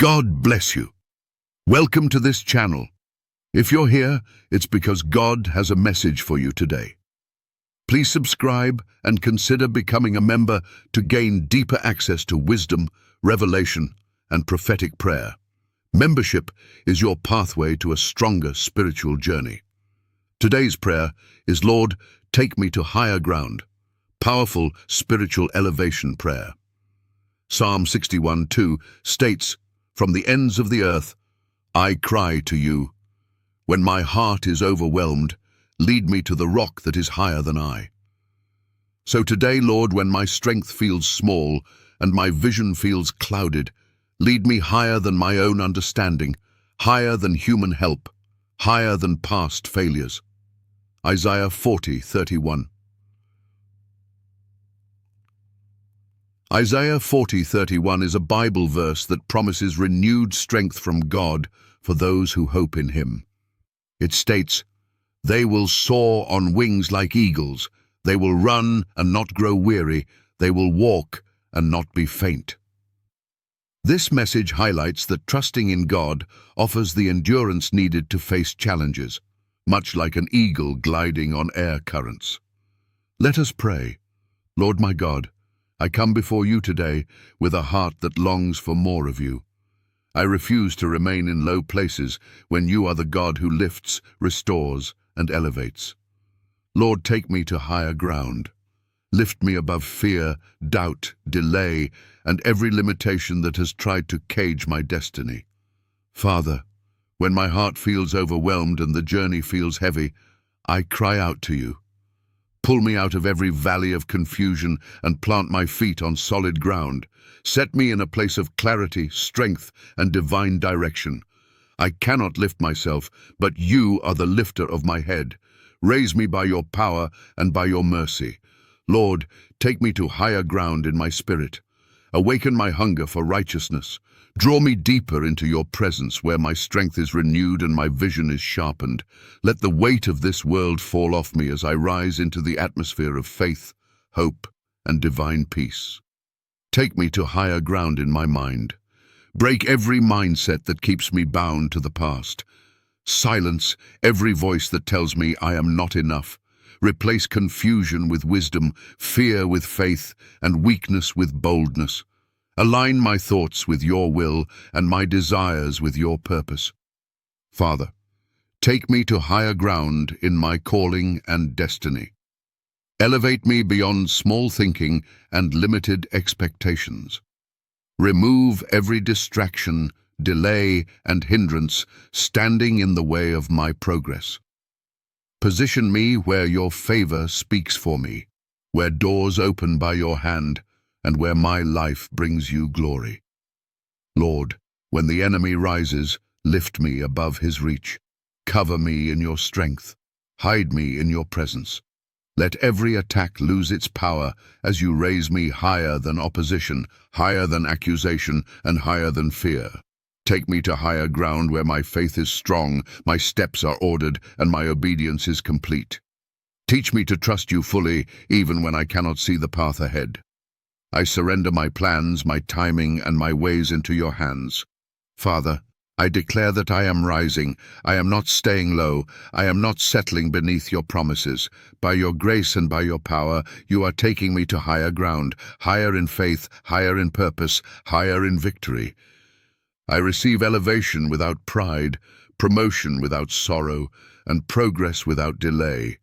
God bless you. Welcome to this channel. If you're here, it's because God has a message for you today. Please subscribe and consider becoming a member to gain deeper access to wisdom, revelation, and prophetic prayer. Membership is your pathway to a stronger spiritual journey. Today's prayer is, Lord, take me to higher ground. Powerful spiritual elevation prayer. Psalm 61:2 states, "From the ends of the earth, I cry to you. When my heart is overwhelmed, lead me to the rock that is higher than I." So today, Lord, when my strength feels small and my vision feels clouded, lead me higher than my own understanding, higher than human help, higher than past failures. Isaiah 40:31. Isaiah 40:31 is a Bible verse that promises renewed strength from God for those who hope in Him. It states, "They will soar on wings like eagles. They will run and not grow weary. They will walk and not be faint." This message highlights that trusting in God offers the endurance needed to face challenges, much like an eagle gliding on air currents. Let us pray. Lord my God, I come before you today with a heart that longs for more of you. I refuse to remain in low places when you are the God who lifts, restores, and elevates. Lord, take me to higher ground. Lift me above fear, doubt, delay, and every limitation that has tried to cage my destiny. Father, when my heart feels overwhelmed and the journey feels heavy, I cry out to you. Pull me out of every valley of confusion and plant my feet on solid ground. Set me in a place of clarity, strength, and divine direction. I cannot lift myself, but you are the lifter of my head. Raise me by your power and by your mercy. Lord, take me to higher ground in my spirit. Awaken my hunger for righteousness. Draw me deeper into your presence where my strength is renewed and my vision is sharpened. Let the weight of this world fall off me as I rise into the atmosphere of faith, hope, and divine peace. Take me to higher ground in my mind. Break every mindset that keeps me bound to the past. Silence every voice that tells me I am not enough. Replace confusion with wisdom, fear with faith, and weakness with boldness. Align my thoughts with your will and my desires with your purpose. Father, take me to higher ground in my calling and destiny. Elevate me beyond small thinking and limited expectations. Remove every distraction, delay, and hindrance standing in the way of my progress. Position me where your favor speaks for me, where doors open by your hand, and where my life brings you glory. Lord, when the enemy rises, lift me above his reach. Cover me in your strength. Hide me in your presence. Let every attack lose its power as you raise me higher than opposition, higher than accusation, and higher than fear. Take me to higher ground where my faith is strong, my steps are ordered, and my obedience is complete. Teach me to trust you fully, even when I cannot see the path ahead. I surrender my plans, my timing, and my ways into your hands. Father, I declare that I am rising. I am not staying low. I am not settling beneath your promises. By your grace and by your power, you are taking me to higher ground, higher in faith, higher in purpose, higher in victory. I receive elevation without pride, promotion without sorrow, and progress without delay.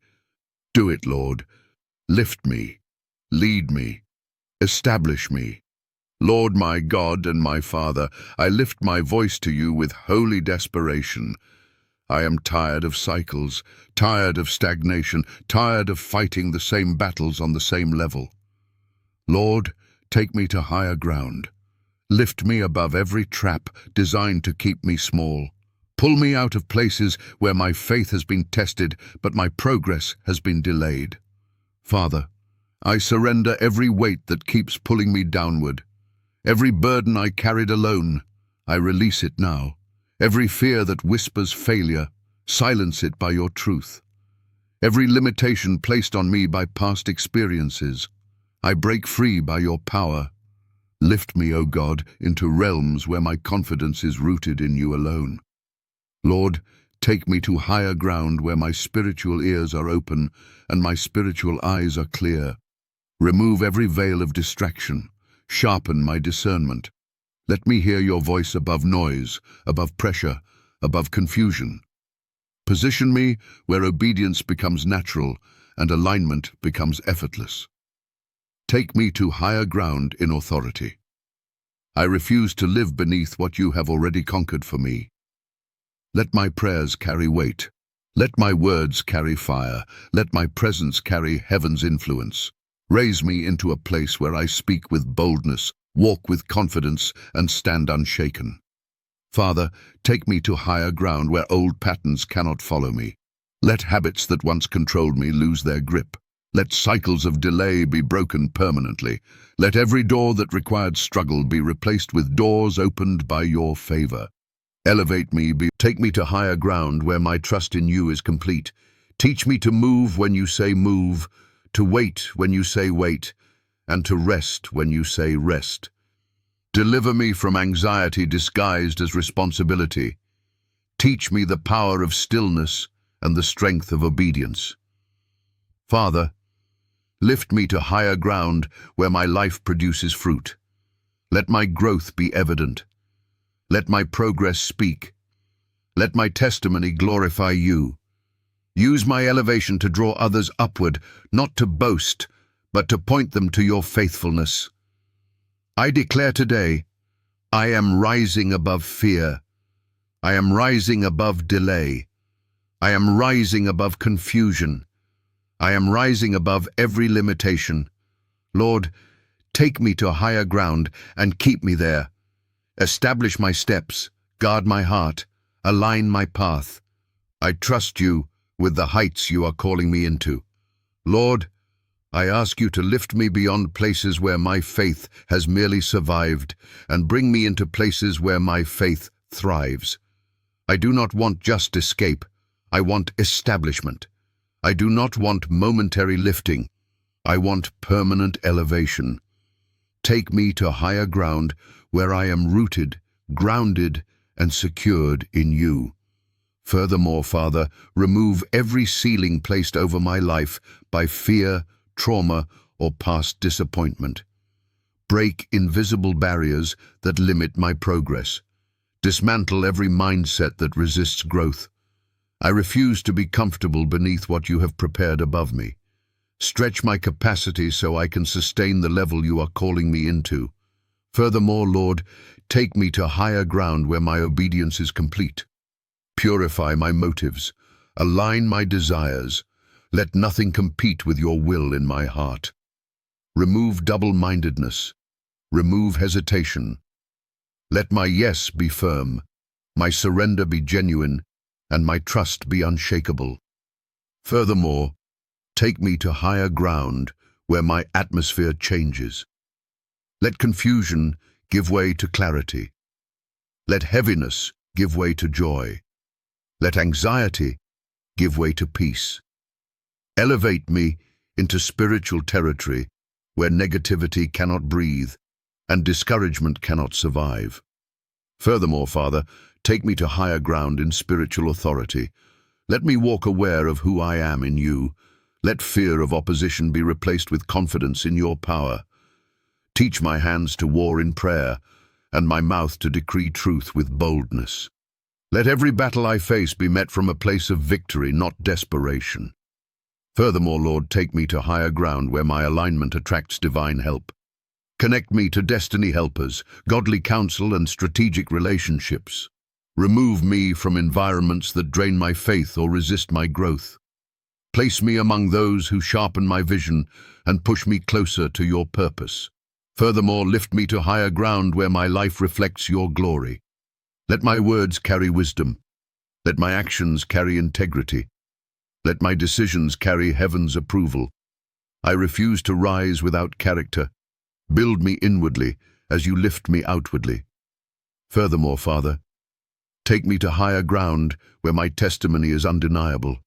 Do it, Lord. Lift me. Lead me. Establish me. Lord my God and my Father, I lift my voice to you with holy desperation. I am tired of cycles, tired of stagnation, tired of fighting the same battles on the same level. Lord, take me to higher ground. Lift me above every trap designed to keep me small. Pull me out of places where my faith has been tested, but my progress has been delayed. Father, I surrender every weight that keeps pulling me downward. Every burden I carried alone, I release it now. Every fear that whispers failure, silence it by your truth. Every limitation placed on me by past experiences, I break free by your power. Lift me, O God, into realms where my confidence is rooted in you alone. Lord, take me to higher ground where my spiritual ears are open and my spiritual eyes are clear. Remove every veil of distraction. Sharpen my discernment. Let me hear your voice above noise, above pressure, above confusion. Position me where obedience becomes natural and alignment becomes effortless. Take me to higher ground in authority. I refuse to live beneath what you have already conquered for me. Let my prayers carry weight. Let my words carry fire. Let my presence carry heaven's influence. Raise me into a place where I speak with boldness, walk with confidence, and stand unshaken. Father, take me to higher ground where old patterns cannot follow me. Let habits that once controlled me lose their grip. Let cycles of delay be broken permanently. Let every door that required struggle be replaced with doors opened by your favor. Elevate me, take me to higher ground where my trust in you is complete. Teach me to move when you say move, to wait when you say wait, and to rest when you say rest. Deliver me from anxiety disguised as responsibility. Teach me the power of stillness and the strength of obedience. Father, lift me to higher ground where my life produces fruit. Let my growth be evident. Let my progress speak. Let my testimony glorify you. Use my elevation to draw others upward, not to boast, but to point them to your faithfulness. I declare today, I am rising above fear. I am rising above delay. I am rising above confusion. I am rising above every limitation. Lord, take me to higher ground and keep me there. Establish my steps, guard my heart, align my path. I trust you with the heights you are calling me into. Lord, I ask you to lift me beyond places where my faith has merely survived and bring me into places where my faith thrives. I do not want just escape. I want establishment. I do not want momentary lifting. I want permanent elevation. Take me to higher ground where I am rooted, grounded, and secured in you. Furthermore, Father, remove every ceiling placed over my life by fear, trauma, or past disappointment. Break invisible barriers that limit my progress. Dismantle every mindset that resists growth. I refuse to be comfortable beneath what you have prepared above me. Stretch my capacity so I can sustain the level you are calling me into. Furthermore, Lord, take me to higher ground where my obedience is complete. Purify my motives. Align my desires. Let nothing compete with your will in my heart. Remove double-mindedness. Remove hesitation. Let my yes be firm, my surrender be genuine, and my trust be unshakable. Furthermore, take me to higher ground where my atmosphere changes. Let confusion give way to clarity. Let heaviness give way to joy. Let anxiety give way to peace. Elevate me into spiritual territory where negativity cannot breathe and discouragement cannot survive. Furthermore, Father, take me to higher ground in spiritual authority. Let me walk aware of who I am in you. Let fear of opposition be replaced with confidence in your power. Teach my hands to war in prayer and my mouth to decree truth with boldness. Let every battle I face be met from a place of victory, not desperation. Furthermore, Lord, take me to higher ground where my alignment attracts divine help. Connect me to destiny helpers, godly counsel, and strategic relationships. Remove me from environments that drain my faith or resist my growth. Place me among those who sharpen my vision and push me closer to your purpose. Furthermore, lift me to higher ground where my life reflects your glory. Let my words carry wisdom. Let my actions carry integrity. Let my decisions carry heaven's approval. I refuse to rise without character. Build me inwardly as you lift me outwardly. Furthermore, Father, take me to higher ground where my testimony is undeniable.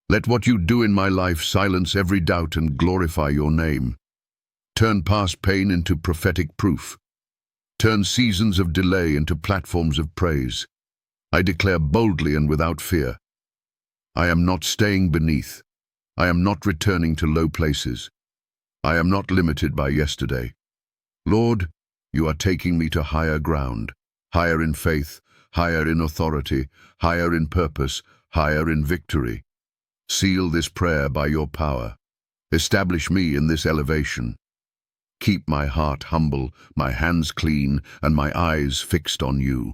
Let what you do in my life silence every doubt and glorify your name. Turn past pain into prophetic proof. Turn seasons of delay into platforms of praise. I declare boldly and without fear, I am not staying beneath. I am not returning to low places. I am not limited by yesterday. Lord, you are taking me to higher ground, higher in faith, higher in authority, higher in purpose, higher in victory. Seal this prayer by your power. Establish me in this elevation. Keep my heart humble, my hands clean, and my eyes fixed on you.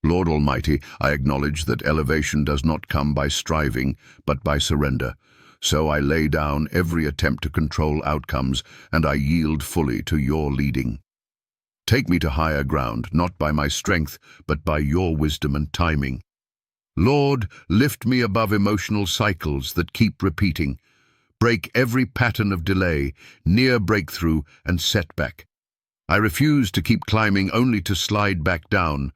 Lord Almighty, I acknowledge that elevation does not come by striving, but by surrender. So I lay down every attempt to control outcomes, and I yield fully to your leading. Take me to higher ground, not by my strength, but by your wisdom and timing. Lord, lift me above emotional cycles that keep repeating. Break every pattern of delay, near breakthrough, and setback. I refuse to keep climbing only to slide back down.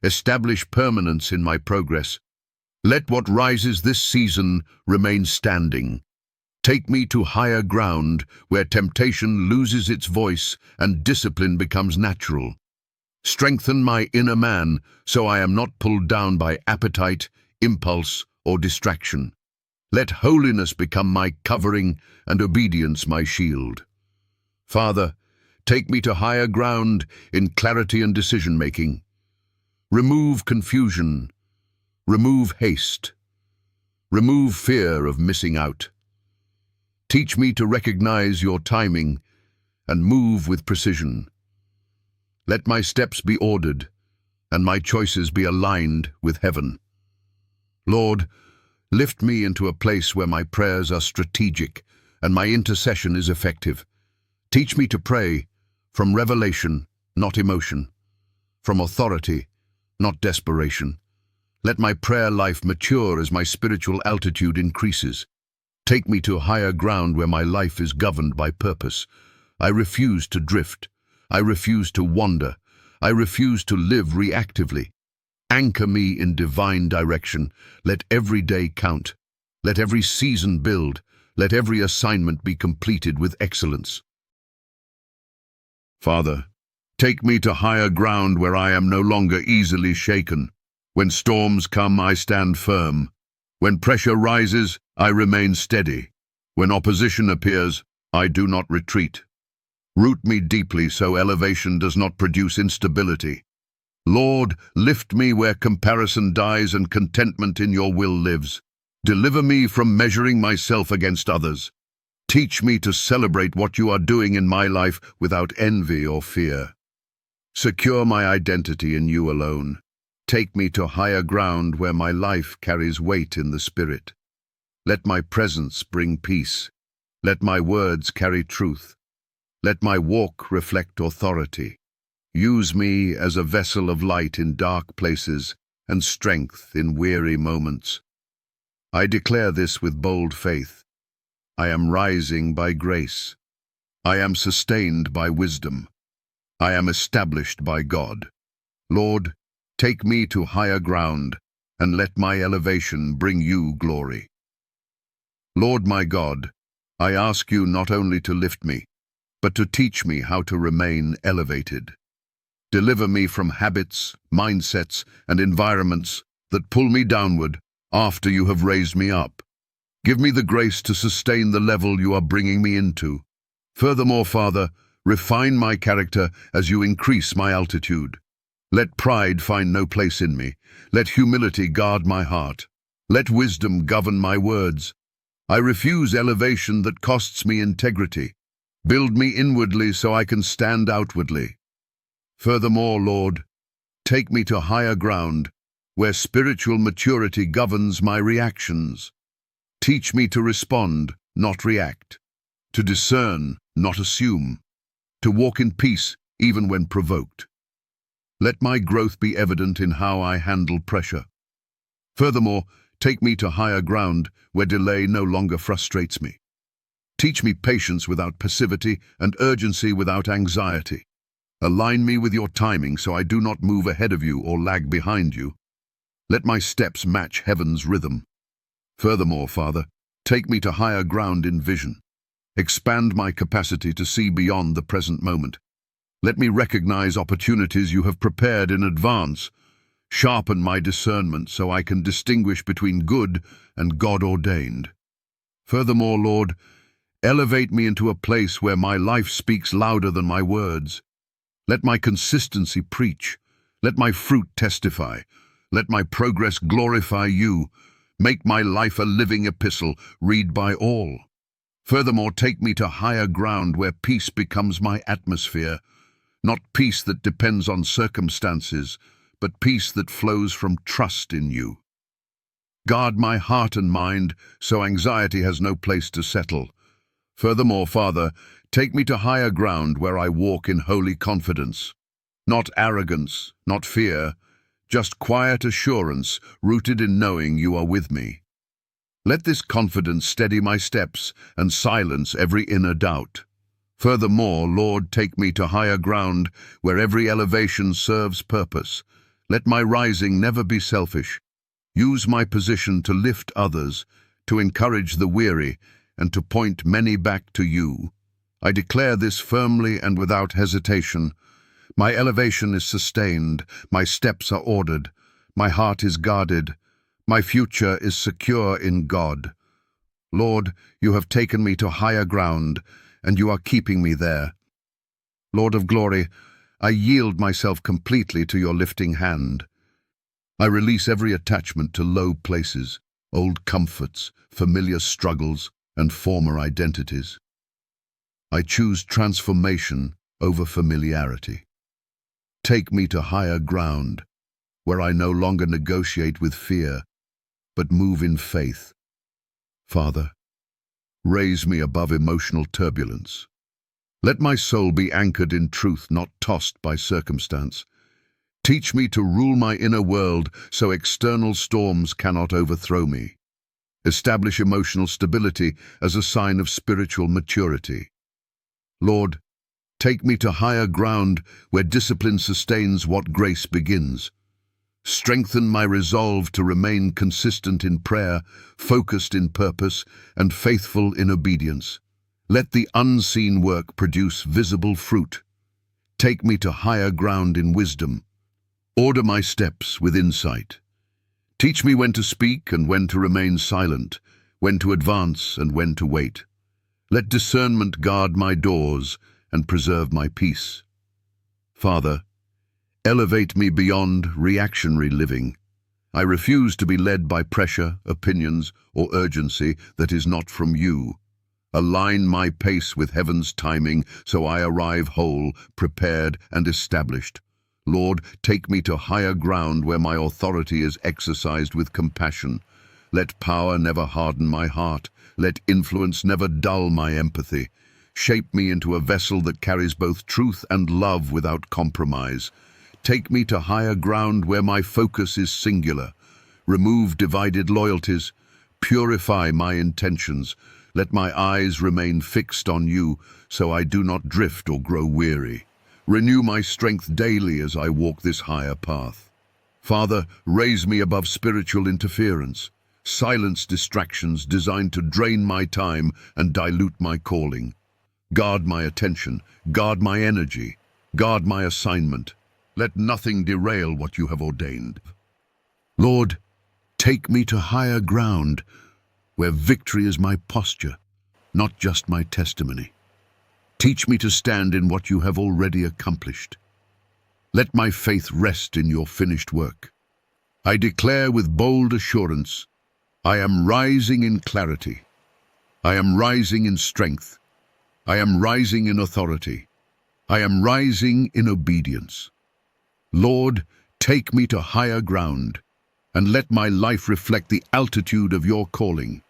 Establish permanence in my progress. Let what rises this season remain standing. Take me to higher ground where temptation loses its voice and discipline becomes natural. Strengthen my inner man so I am not pulled down by appetite, impulse, or distraction. Let holiness become my covering and obedience my shield. Father, take me to higher ground in clarity and decision-making. Remove confusion. Remove haste. Remove fear of missing out. Teach me to recognize your timing and move with precision. Let my steps be ordered and my choices be aligned with heaven. Lord, lift me into a place where my prayers are strategic and my intercession is effective. Teach me to pray from revelation, not emotion, from authority, not desperation. Let my prayer life mature as my spiritual altitude increases. Take me to higher ground where my life is governed by purpose. I refuse to drift. I refuse to wander. I refuse to live reactively. Anchor me in divine direction. Let every day count. Let every season build. Let every assignment be completed with excellence. Father, take me to higher ground where I am no longer easily shaken. When storms come, I stand firm. When pressure rises, I remain steady. When opposition appears, I do not retreat. Root me deeply so elevation does not produce instability. Lord, lift me where comparison dies and contentment in your will lives. Deliver me from measuring myself against others. Teach me to celebrate what you are doing in my life without envy or fear. Secure my identity in you alone. Take me to higher ground where my life carries weight in the Spirit. Let my presence bring peace. Let my words carry truth. Let my walk reflect authority. Use me as a vessel of light in dark places and strength in weary moments. I declare this with bold faith. I am rising by grace. I am sustained by wisdom. I am established by God. Lord, take me to higher ground and let my elevation bring you glory. Lord my God, I ask you not only to lift me, but to teach me how to remain elevated. Deliver me from habits, mindsets, and environments that pull me downward after you have raised me up. Give me the grace to sustain the level you are bringing me into. Furthermore, Father, refine my character as you increase my altitude. Let pride find no place in me. Let humility guard my heart. Let wisdom govern my words. I refuse elevation that costs me integrity. Build me inwardly so I can stand outwardly. Furthermore, Lord, take me to higher ground where spiritual maturity governs my reactions. Teach me to respond, not react, to discern, not assume, to walk in peace even when provoked. Let my growth be evident in how I handle pressure. Furthermore, take me to higher ground where delay no longer frustrates me. Teach me patience without passivity and urgency without anxiety. Align me with your timing so I do not move ahead of you or lag behind you. Let my steps match heaven's rhythm. Furthermore, Father, take me to higher ground in vision. Expand my capacity to see beyond the present moment. Let me recognize opportunities you have prepared in advance. Sharpen my discernment so I can distinguish between good and God-ordained. Furthermore, Lord, elevate me into a place where my life speaks louder than my words. Let my consistency preach. Let my fruit testify. Let my progress glorify you. Make my life a living epistle, read by all. Furthermore, take me to higher ground where peace becomes my atmosphere. Not peace that depends on circumstances, but peace that flows from trust in you. Guard my heart and mind so anxiety has no place to settle. Furthermore, Father, take me to higher ground where I walk in holy confidence. Not arrogance, not fear, just quiet assurance rooted in knowing you are with me. Let this confidence steady my steps and silence every inner doubt. Furthermore, Lord, take me to higher ground where every elevation serves purpose. Let my rising never be selfish. Use my position to lift others, to encourage the weary, and to point many back to you. I declare this firmly and without hesitation. My elevation is sustained, my steps are ordered, my heart is guarded, my future is secure in God. Lord, you have taken me to higher ground, and you are keeping me there. Lord of glory, I yield myself completely to your lifting hand. I release every attachment to low places, old comforts, familiar struggles, and former identities. I choose transformation over familiarity. Take me to higher ground, where I no longer negotiate with fear, but move in faith. Father, raise me above emotional turbulence. Let my soul be anchored in truth, not tossed by circumstance. Teach me to rule my inner world so external storms cannot overthrow me. Establish emotional stability as a sign of spiritual maturity. Lord, take me to higher ground where discipline sustains what grace begins. Strengthen my resolve to remain consistent in prayer, focused in purpose, and faithful in obedience. Let the unseen work produce visible fruit. Take me to higher ground in wisdom. Order my steps with insight. Teach me when to speak and when to remain silent, when to advance and when to wait. Let discernment guard my doors and preserve my peace. Father, elevate me beyond reactionary living. I refuse to be led by pressure, opinions, or urgency that is not from you. Align my pace with heaven's timing so I arrive whole, prepared, and established. Lord, take me to higher ground where my authority is exercised with compassion. Let power never harden my heart. Let influence never dull my empathy. Shape me into a vessel that carries both truth and love without compromise. Take me to higher ground where my focus is singular. Remove divided loyalties. Purify my intentions. Let my eyes remain fixed on you so I do not drift or grow weary. Renew my strength daily as I walk this higher path. Father, raise me above spiritual interference. Silence distractions designed to drain my time and dilute my calling. Guard my attention, guard my energy, guard my assignment. Let nothing derail what you have ordained. Lord, take me to higher ground where victory is my posture, not just my testimony. Teach me to stand in what you have already accomplished. Let my faith rest in your finished work. I declare with bold assurance, I am rising in clarity. I am rising in strength. I am rising in authority. I am rising in obedience. Lord, take me to higher ground and let my life reflect the altitude of your calling.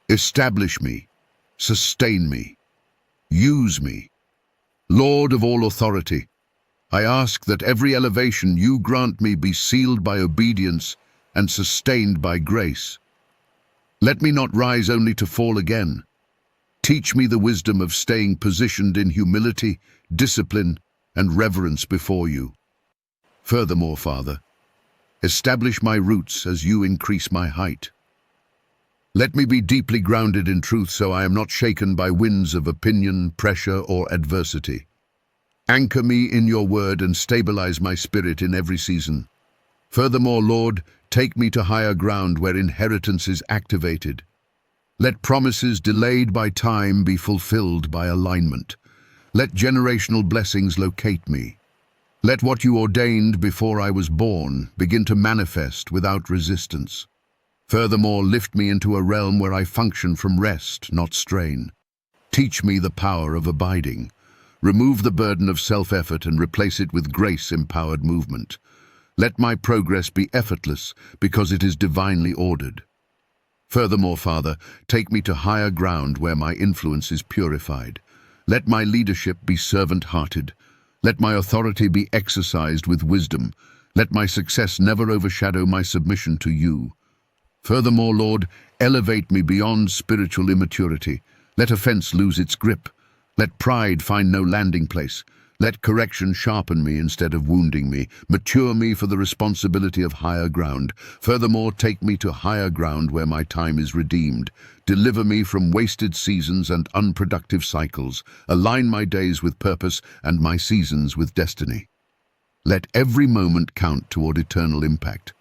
Establish me, sustain me, use me. Lord of all authority, I ask that every elevation you grant me be sealed by obedience and sustained by grace. Let me not rise only to fall again. Teach me the wisdom of staying positioned in humility, discipline, and reverence before you. Furthermore, Father, establish my roots as you increase my height. Let me be deeply grounded in truth so I am not shaken by winds of opinion, pressure, or adversity. Anchor me in your word and stabilize my spirit in every season. Furthermore, Lord, take me to higher ground where inheritance is activated. Let promises delayed by time be fulfilled by alignment. Let generational blessings locate me. Let what you ordained before I was born begin to manifest without resistance. Furthermore, lift me into a realm where I function from rest, not strain. Teach me the power of abiding. Remove the burden of self-effort and replace it with grace-empowered movement. Let my progress be effortless because it is divinely ordered. Furthermore, Father, take me to higher ground where my influence is purified. Let my leadership be servant-hearted. Let my authority be exercised with wisdom. Let my success never overshadow my submission to you. Furthermore, Lord, elevate me beyond spiritual immaturity. Let offense lose its grip. Let pride find no landing place. Let correction sharpen me instead of wounding me. Mature me for the responsibility of higher ground. Furthermore, take me to higher ground where my time is redeemed. Deliver me from wasted seasons and unproductive cycles. Align my days with purpose and my seasons with destiny. Let every moment count toward eternal impact.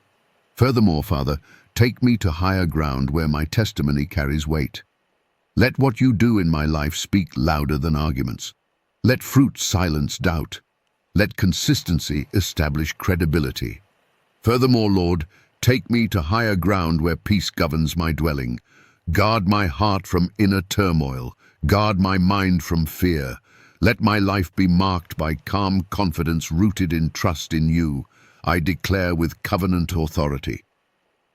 Furthermore, Father, take me to higher ground where my testimony carries weight. Let what you do in my life speak louder than arguments. Let fruit silence doubt. Let consistency establish credibility. Furthermore, Lord, take me to higher ground where peace governs my dwelling. Guard my heart from inner turmoil. Guard my mind from fear. Let my life be marked by calm confidence rooted in trust in you. I declare with covenant authority.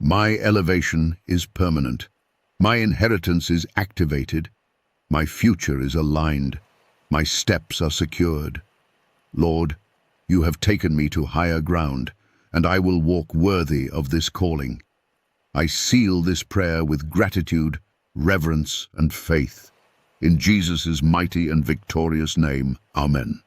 My elevation is permanent. My inheritance is activated. My future is aligned. My steps are secured. Lord, you have taken me to higher ground, and I will walk worthy of this calling. I seal this prayer with gratitude, reverence, and faith. In Jesus' mighty and victorious name, Amen.